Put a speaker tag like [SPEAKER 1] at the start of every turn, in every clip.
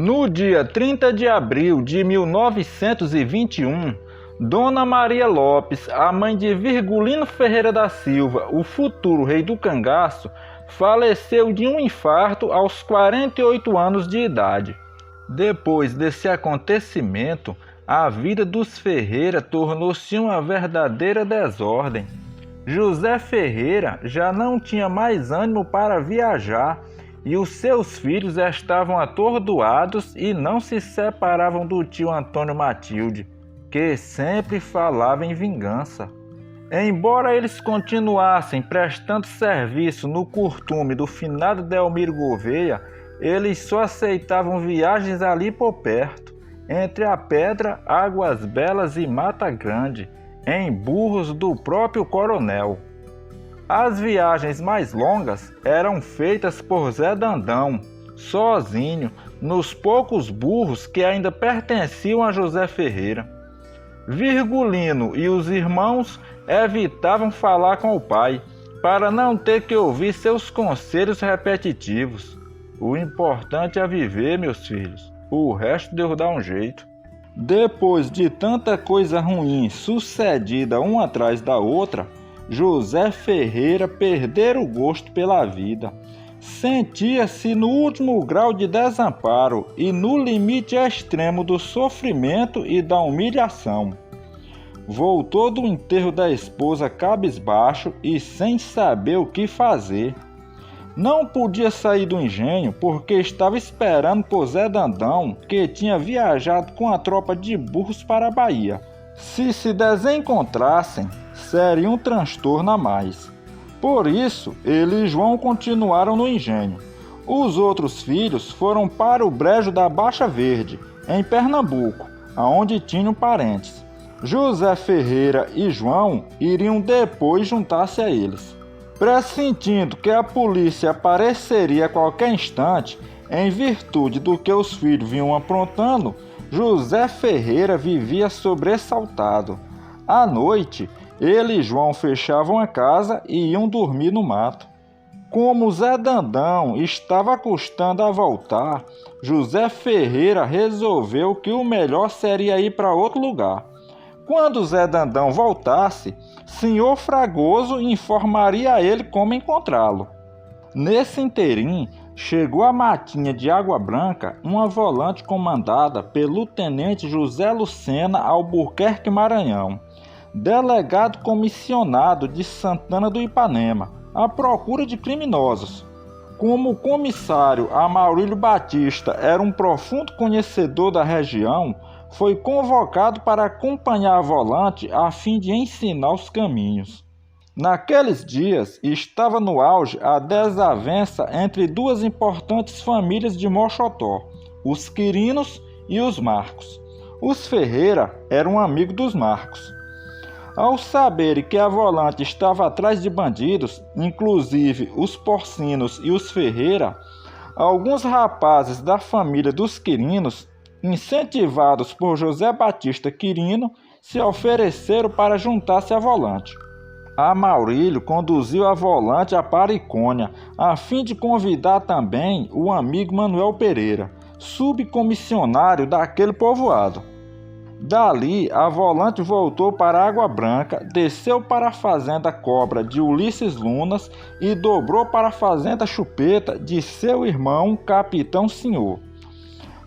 [SPEAKER 1] No dia 30 de abril de 1921, Dona Maria Lopes, a mãe de Virgulino Ferreira da Silva, o futuro rei do cangaço, faleceu de um infarto aos 48 anos de idade. Depois desse acontecimento, a vida dos Ferreira tornou-se uma verdadeira desordem. José Ferreira já não tinha mais ânimo para viajar e os seus filhos estavam atordoados e não se separavam do tio Antônio Matilde, que sempre falava em vingança. Embora eles continuassem prestando serviço no curtume do finado Delmiro Gouveia, eles só aceitavam viagens ali por perto, entre a Pedra, Águas Belas e Mata Grande, em burros do próprio coronel. As viagens mais longas eram feitas por Zé Dandão, sozinho, nos poucos burros que ainda pertenciam a José Ferreira. Virgulino e os irmãos evitavam falar com o pai, para não ter que ouvir seus conselhos repetitivos. O importante é viver, meus filhos. O resto Deus dá um jeito. Depois de tanta coisa ruim sucedida uma atrás da outra, José Ferreira perdera o gosto pela vida. Sentia-se no último grau de desamparo e no limite extremo do sofrimento e da humilhação. Voltou do enterro da esposa cabisbaixo e sem saber o que fazer. Não podia sair do engenho porque estava esperando por Zé Dandão, que tinha viajado com a tropa de burros para a Bahia. Se desencontrassem, seria um transtorno a mais. Por isso, ele e João continuaram no engenho. Os outros filhos foram para o brejo da Baixa Verde, em Pernambuco, aonde tinham parentes. José Ferreira e João iriam depois juntar-se a eles. Pressentindo que a polícia apareceria a qualquer instante, em virtude do que os filhos vinham aprontando, José Ferreira vivia sobressaltado. À noite, ele e João fechavam a casa e iam dormir no mato. Como Zé Dandão estava custando a voltar, José Ferreira resolveu que o melhor seria ir para outro lugar. Quando Zé Dandão voltasse, Senhor Fragoso informaria a ele como encontrá-lo. Nesse interim, chegou a matinha de Água Branca uma volante comandada pelo tenente José Lucena Albuquerque Maranhão, delegado comissionado de Santana do Ipanema, à procura de criminosos. Como o comissário Amaurílio Batista era um profundo conhecedor da região, foi convocado para acompanhar a volante a fim de ensinar os caminhos. Naqueles dias estava no auge a desavença entre duas importantes famílias de Moxotó, os Quirinos e os Marcos. Os Ferreira eram amigos dos Marcos. Ao saberem que a volante estava atrás de bandidos, inclusive os Porcinos e os Ferreira, alguns rapazes da família dos Quirinos, incentivados por José Batista Quirino, se ofereceram para juntar-se à volante. Amaurílio conduziu a volante a Paricônia, a fim de convidar também o amigo Manuel Pereira, subcomissionário daquele povoado. Dali, a volante voltou para Água Branca, desceu para a fazenda Cobra de Ulisses Lunas e dobrou para a fazenda Chupeta de seu irmão, Capitão Senhor.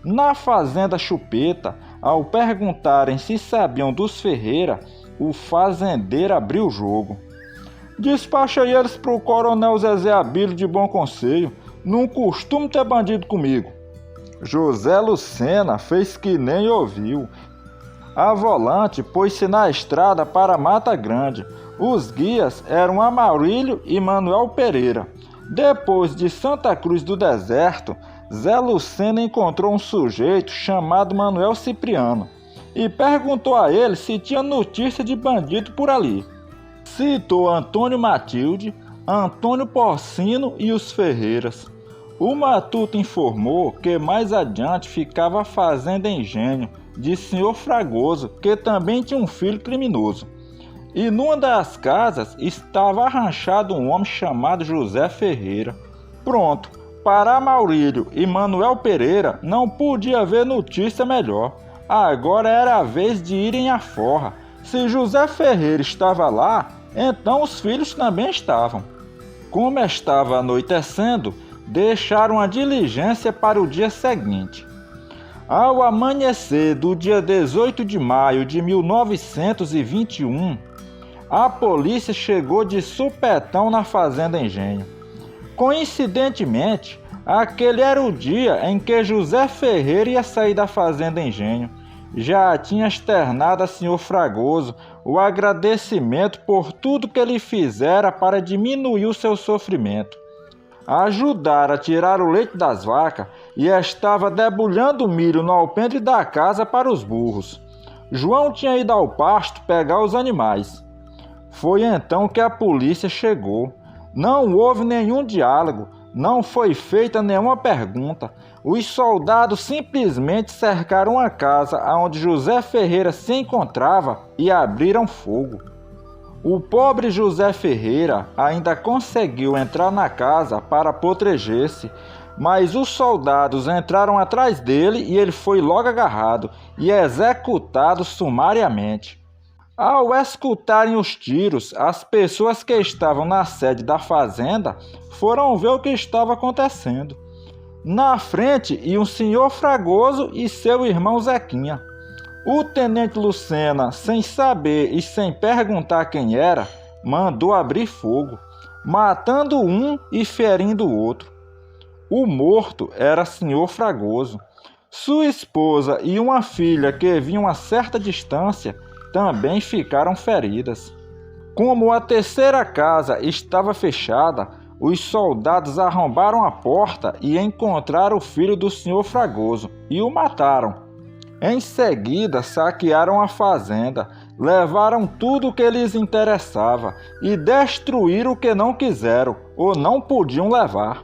[SPEAKER 1] Na fazenda Chupeta, ao perguntarem se sabiam dos Ferreira, o fazendeiro abriu o jogo. Despacha eles para o coronel Zezé Abílio de Bom Conselho, não costumo ter bandido comigo. José Lucena fez que nem ouviu. A volante pôs-se na estrada para Mata Grande. Os guias eram Amaurílio e Manuel Pereira. Depois de Santa Cruz do Deserto, Zé Lucena encontrou um sujeito chamado Manuel Cipriano e perguntou a ele se tinha notícia de bandido por ali. Citou Antônio Matilde, Antônio Porcino e os Ferreiras. O matuto informou que mais adiante ficava a fazenda Engenho, de Senhor Fragoso, que também tinha um filho criminoso. E numa das casas estava arranchado um homem chamado José Ferreira. Pronto, para Maurílio e Manuel Pereira não podia haver notícia melhor. Agora era a vez de irem à forra. Se José Ferreira estava lá, então os filhos também estavam. Como estava anoitecendo, deixaram a diligência para o dia seguinte. Ao amanhecer do dia 18 de maio de 1921, a polícia chegou de supetão na Fazenda Engenho. Coincidentemente, aquele era o dia em que José Ferreira ia sair da Fazenda Engenho. Já tinha externado a senhor Fragoso o agradecimento por tudo que ele fizera para diminuir o seu sofrimento. Ajudara a tirar o leite das vacas e estava debulhando milho no alpendre da casa para os burros. João tinha ido ao pasto pegar os animais. Foi então que a polícia chegou. Não houve nenhum diálogo, não foi feita nenhuma pergunta. Os soldados simplesmente cercaram a casa onde José Ferreira se encontrava e abriram fogo. O pobre José Ferreira ainda conseguiu entrar na casa para proteger-se, mas os soldados entraram atrás dele e ele foi logo agarrado e executado sumariamente. Ao escutarem os tiros, as pessoas que estavam na sede da fazenda foram ver o que estava acontecendo. Na frente iam o senhor Fragoso e seu irmão Zequinha. O tenente Lucena, sem saber e sem perguntar quem era, mandou abrir fogo, matando um e ferindo o outro. O morto era senhor Fragoso. Sua esposa e uma filha que vinham a certa distância também ficaram feridas. Como a terceira casa estava fechada, os soldados arrombaram a porta e encontraram o filho do senhor Fragoso e o mataram. Em seguida, saquearam a fazenda, levaram tudo o que lhes interessava e destruíram o que não quiseram ou não podiam levar.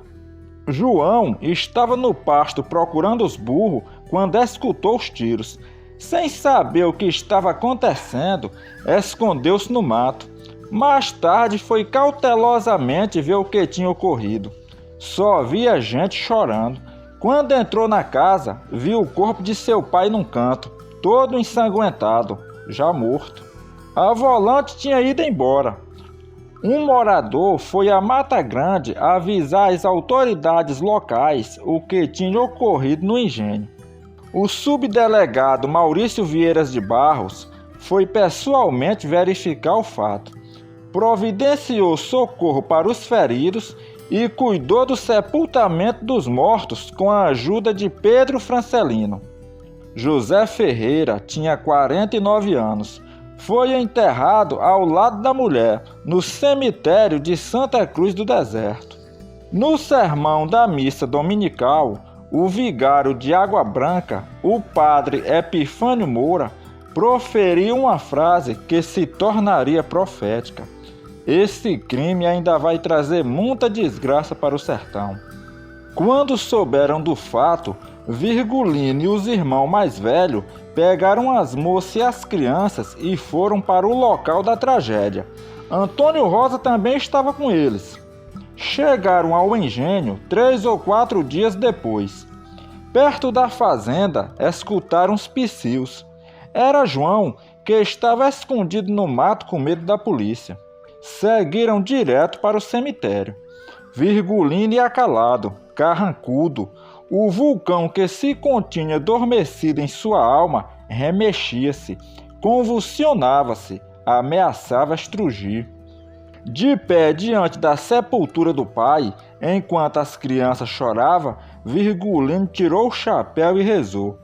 [SPEAKER 1] João estava no pasto procurando os burros quando escutou os tiros. Sem saber o que estava acontecendo, escondeu-se no mato. Mais tarde foi cautelosamente ver o que tinha ocorrido. Só via gente chorando. Quando entrou na casa, viu o corpo de seu pai num canto, todo ensanguentado, já morto. A volante tinha ido embora. Um morador foi à Mata Grande avisar as autoridades locais o que tinha ocorrido no engenho. O subdelegado Maurício Vieiras de Barros foi pessoalmente verificar o fato. Providenciou socorro para os feridos e cuidou do sepultamento dos mortos com a ajuda de Pedro Francelino. José Ferreira tinha 49 anos. Foi enterrado ao lado da mulher, no cemitério de Santa Cruz do Deserto. No sermão da missa dominical, o vigário de Água Branca, o padre Epifânio Moura, proferiu uma frase que se tornaria profética. Esse crime ainda vai trazer muita desgraça para o sertão. Quando souberam do fato, Virgulino e os irmãos mais velhos pegaram as moças e as crianças e foram para o local da tragédia. Antônio Rosa também estava com eles. Chegaram ao engenho 3 ou 4 dias depois. Perto da fazenda, escutaram os psius. Era João, que estava escondido no mato com medo da polícia. Seguiram direto para o cemitério. Virgulino ia calado, carrancudo. O vulcão que se continha adormecido em sua alma remexia-se, convulsionava-se, ameaçava estrugir. De pé diante da sepultura do pai, enquanto as crianças choravam, Virgulino tirou o chapéu e rezou.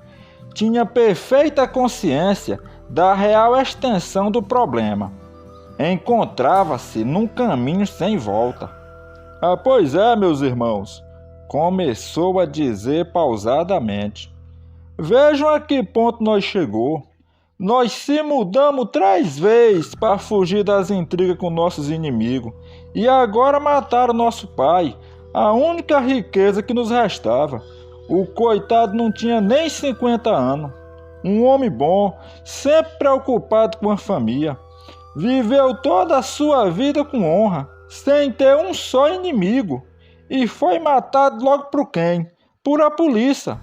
[SPEAKER 1] Tinha perfeita consciência da real extensão do problema. Encontrava-se num caminho sem volta. Pois é, meus irmãos, começou a dizer pausadamente. Vejam a que ponto nós chegou. Nós se mudamos 3 vezes para fugir das intrigas com nossos inimigos. E agora mataram nosso pai, a única riqueza que nos restava. O coitado não tinha nem 50 anos. Um homem bom, sempre preocupado com a família. Viveu toda a sua vida com honra, sem ter um só inimigo. e foi matado logo por quem? Por a polícia.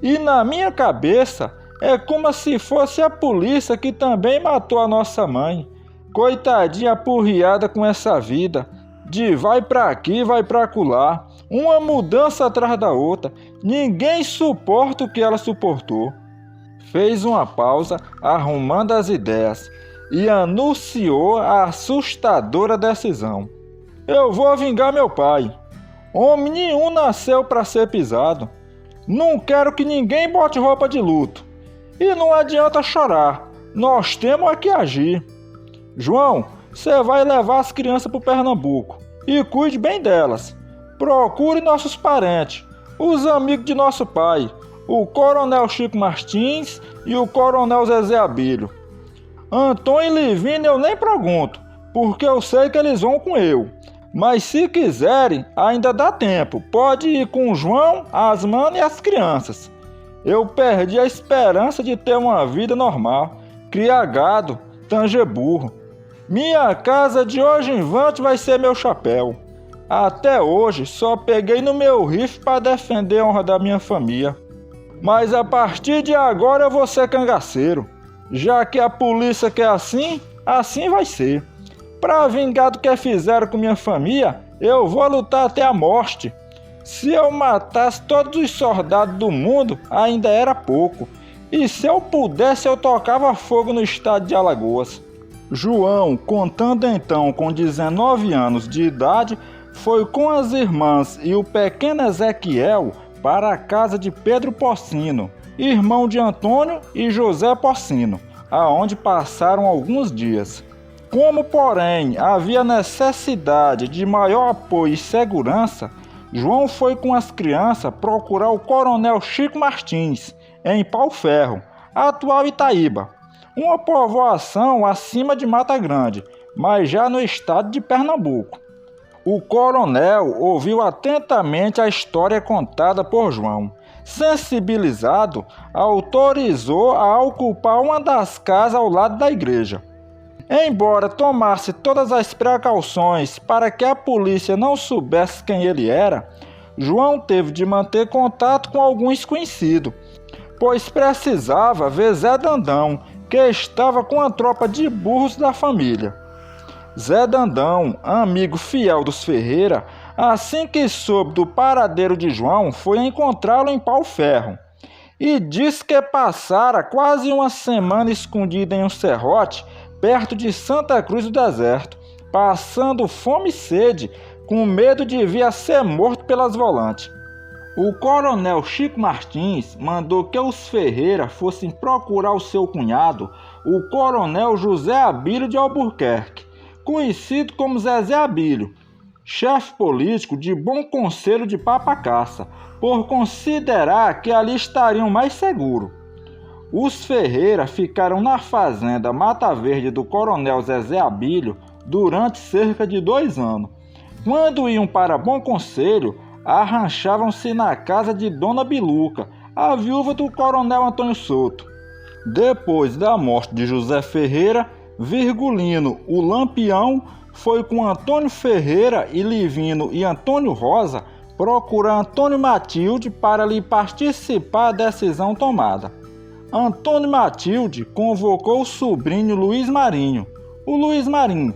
[SPEAKER 1] E na minha cabeça é como se fosse a polícia que também matou a nossa mãe. Coitadinha apurriada com essa vida, de vai pra aqui, vai pra acolá, uma mudança atrás da outra, ninguém suporta o que ela suportou. Fez uma pausa, arrumando as ideias, e anunciou a assustadora decisão. Eu vou vingar meu pai. Homem nenhum nasceu para ser pisado. Não quero que ninguém bote roupa de luto. E não adianta chorar, nós temos que agir. João, você vai levar as crianças para Pernambuco e cuide bem delas. Procure nossos parentes, os amigos de nosso pai, o Coronel Chico Martins e o Coronel Zezé Abílio. Antônio e Livina eu nem pergunto, porque eu sei que eles vão com eu. Mas se quiserem, ainda dá tempo. Pode ir com o João, as manas e as crianças. Eu perdi a esperança de ter uma vida normal, criar gado, tanger burro. Minha casa de hoje em diante vai ser meu chapéu. Até hoje só peguei no meu rifle para defender a honra da minha família. Mas a partir de agora eu vou ser cangaceiro. Já que a polícia quer assim, assim vai ser. Para vingar do que fizeram com minha família, eu vou lutar até a morte. Se eu matasse todos os soldados do mundo, ainda era pouco. E se eu pudesse, eu tocava fogo no estado de Alagoas. João, contando então com 19 anos de idade, foi com as irmãs e o pequeno Ezequiel para a casa de Pedro Porcino, irmão de Antônio e José Porcino, aonde passaram alguns dias. Como, porém, havia necessidade de maior apoio e segurança, João foi com as crianças procurar o Coronel Chico Martins, em Pau Ferro, atual Itaíba, uma povoação acima de Mata Grande, mas já no estado de Pernambuco. O coronel ouviu atentamente a história contada por João. Sensibilizado, autorizou a ocupar uma das casas ao lado da igreja. Embora tomasse todas as precauções para que a polícia não soubesse quem ele era, João teve de manter contato com alguns conhecidos, pois precisava ver Zé Dandão, que estava com a tropa de burros da família. Zé Dandão, amigo fiel dos Ferreira, assim que soube do paradeiro de João, foi encontrá-lo em Pau Ferro e disse que passara quase uma semana escondido em um serrote perto de Santa Cruz do Deserto, passando fome e sede, com medo de vir a ser morto pelas volantes. O coronel Chico Martins mandou que os Ferreira fossem procurar o seu cunhado, o coronel José Abílio de Albuquerque, conhecido como Zezé Abílio, chefe político de Bom Conselho de Papacaça, por considerar que ali estariam mais seguros. Os Ferreira ficaram na fazenda Mata Verde do coronel Zezé Abílio durante cerca de 2 anos. Quando iam para Bom Conselho, arranchavam-se na casa de Dona Biluca, a viúva do coronel Antônio Souto. Depois da morte de José Ferreira, Virgulino, o Lampião, foi com Antônio Ferreira e Livino e Antônio Rosa procurar Antônio Matilde para lhe participar da decisão tomada. Antônio Matilde convocou o sobrinho Luiz Marinho, o Luiz Marinho,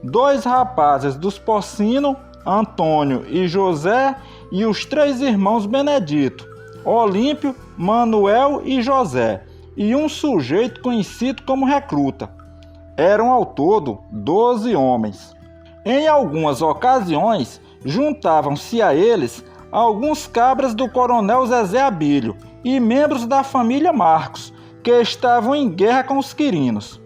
[SPEAKER 1] 2 rapazes dos Porcino, Antônio e José, e os 3 irmãos Benedito, Olímpio, Manuel e José, e um sujeito conhecido como recruta. Eram ao todo 12 homens. Em algumas ocasiões, juntavam-se a eles alguns cabras do coronel Zezé Abílio e membros da família Marcos, que estavam em guerra com os quirinos.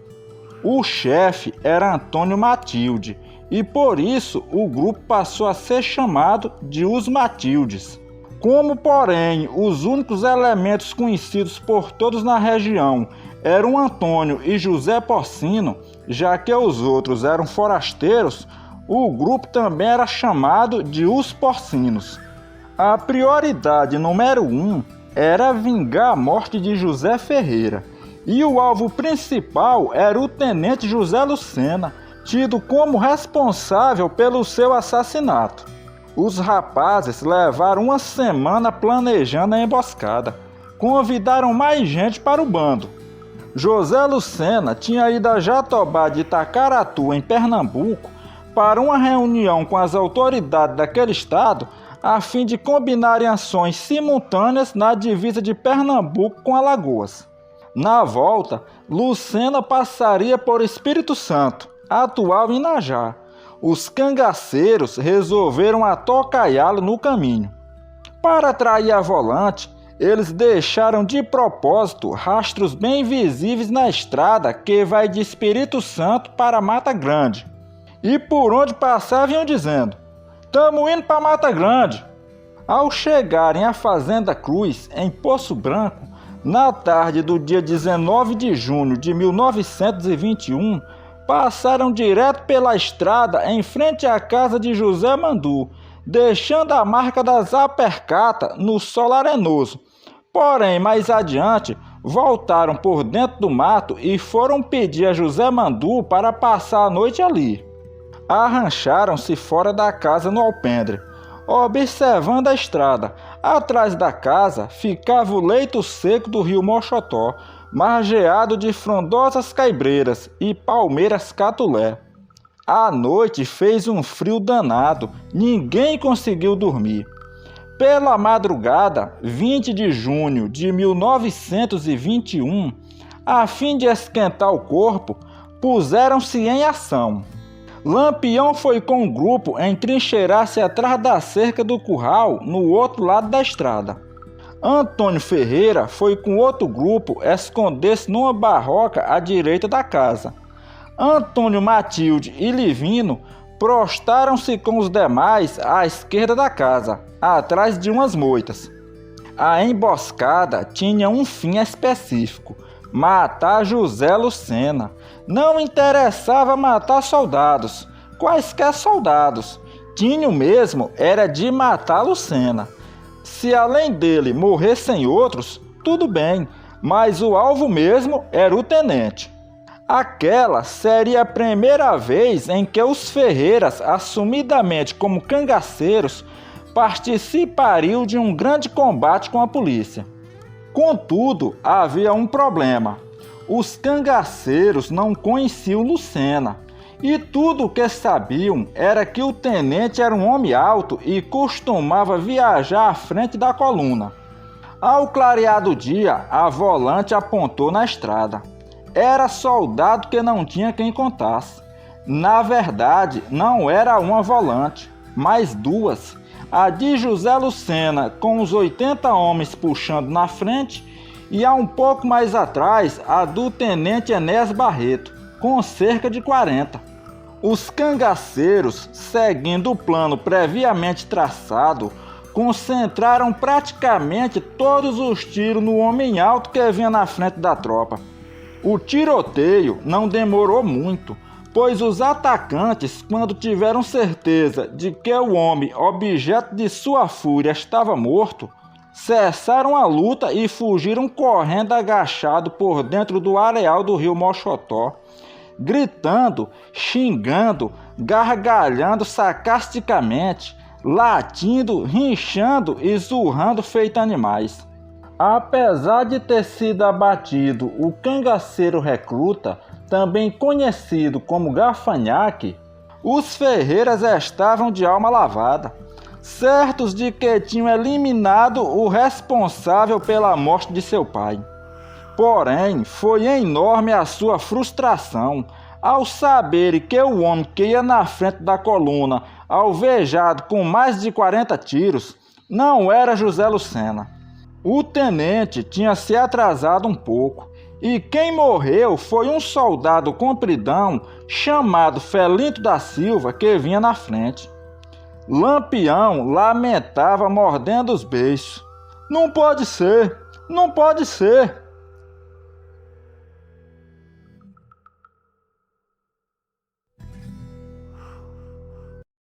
[SPEAKER 1] O chefe era Antônio Matilde, e por isso o grupo passou a ser chamado de Os Matildes. Como, porém, os únicos elementos conhecidos por todos na região eram Antônio e José Porcino, já que os outros eram forasteiros, o grupo também era chamado de Os Porcinos. A prioridade número 1 era vingar a morte de José Ferreira, e o alvo principal era o tenente José Lucena, tido como responsável pelo seu assassinato. Os rapazes levaram uma semana planejando a emboscada. Convidaram mais gente para o bando. José Lucena tinha ido a Jatobá de Itacaratu, em Pernambuco, para uma reunião com as autoridades daquele estado, a fim de combinarem ações simultâneas na divisa de Pernambuco com Alagoas. Na volta, Lucena passaria por Espírito Santo, atual Inajá. Os cangaceiros resolveram atocaiá-lo no caminho. Para atrair a volante, eles deixaram de propósito rastros bem visíveis na estrada que vai de Espírito Santo para Mata Grande. E por onde passavam iam dizendo: "Tamo indo para Mata Grande". Ao chegarem à Fazenda Cruz, em Poço Branco, na tarde do dia 19 de junho de 1921, passaram direto pela estrada em frente à casa de José Mandu, deixando a marca das apercatas no solo arenoso. Porém, mais adiante, voltaram por dentro do mato e foram pedir a José Mandu para passar a noite ali. Arrancharam-se fora da casa no alpendre, observando a estrada. Atrás da casa ficava o leito seco do rio Moxotó, margeado de frondosas caibreiras e palmeiras catulé. À noite fez um frio danado, ninguém conseguiu dormir. Pela madrugada, 20 de junho de 1921, a fim de esquentar o corpo, puseram-se em ação. Lampião foi com o grupo entrincheirar-se atrás da cerca do curral, no outro lado da estrada. Antônio Ferreira foi com outro grupo esconder-se numa barroca à direita da casa. Antônio Matilde e Livino prostaram-se com os demais à esquerda da casa, atrás de umas moitas. A emboscada tinha um fim específico: matar José Lucena. Não interessava matar soldados, quaisquer soldados. Tinha mesmo era de matar Lucena. Se além dele morressem outros, tudo bem, mas o alvo mesmo era o tenente. Aquela seria a primeira vez em que os Ferreiras, assumidamente como cangaceiros, participariam de um grande combate com a polícia. Contudo, havia um problema. Os cangaceiros não conheciam Lucena, e tudo o que sabiam era que o tenente era um homem alto e costumava viajar à frente da coluna. Ao clarear do dia, a volante apontou na estrada. Era soldado que não tinha quem contasse. Na verdade, não era uma volante, mas duas. A de José Lucena, com os 80 homens puxando na frente, e a um pouco mais atrás, a do tenente Enéas Barreto, com cerca de 40. Os cangaceiros, seguindo o plano previamente traçado, concentraram praticamente todos os tiros no homem alto que vinha na frente da tropa. O tiroteio não demorou muito, pois os atacantes, quando tiveram certeza de que o homem, objeto de sua fúria, estava morto, cessaram a luta e fugiram correndo agachado por dentro do areal do rio Moxotó, gritando, xingando, gargalhando sarcasticamente, latindo, rinchando e zurrando feito animais. Apesar de ter sido abatido o cangaceiro recruta, também conhecido como gafanhaque, os Ferreiras estavam de alma lavada, certos de que tinham eliminado o responsável pela morte de seu pai. Porém, foi enorme a sua frustração ao saber que o homem que ia na frente da coluna, alvejado com mais de 40 tiros, não era José Lucena. O tenente tinha se atrasado um pouco, e quem morreu foi um soldado compridão chamado Felinto da Silva, que vinha na frente. Lampião lamentava mordendo os beiços. Não pode ser, não pode ser.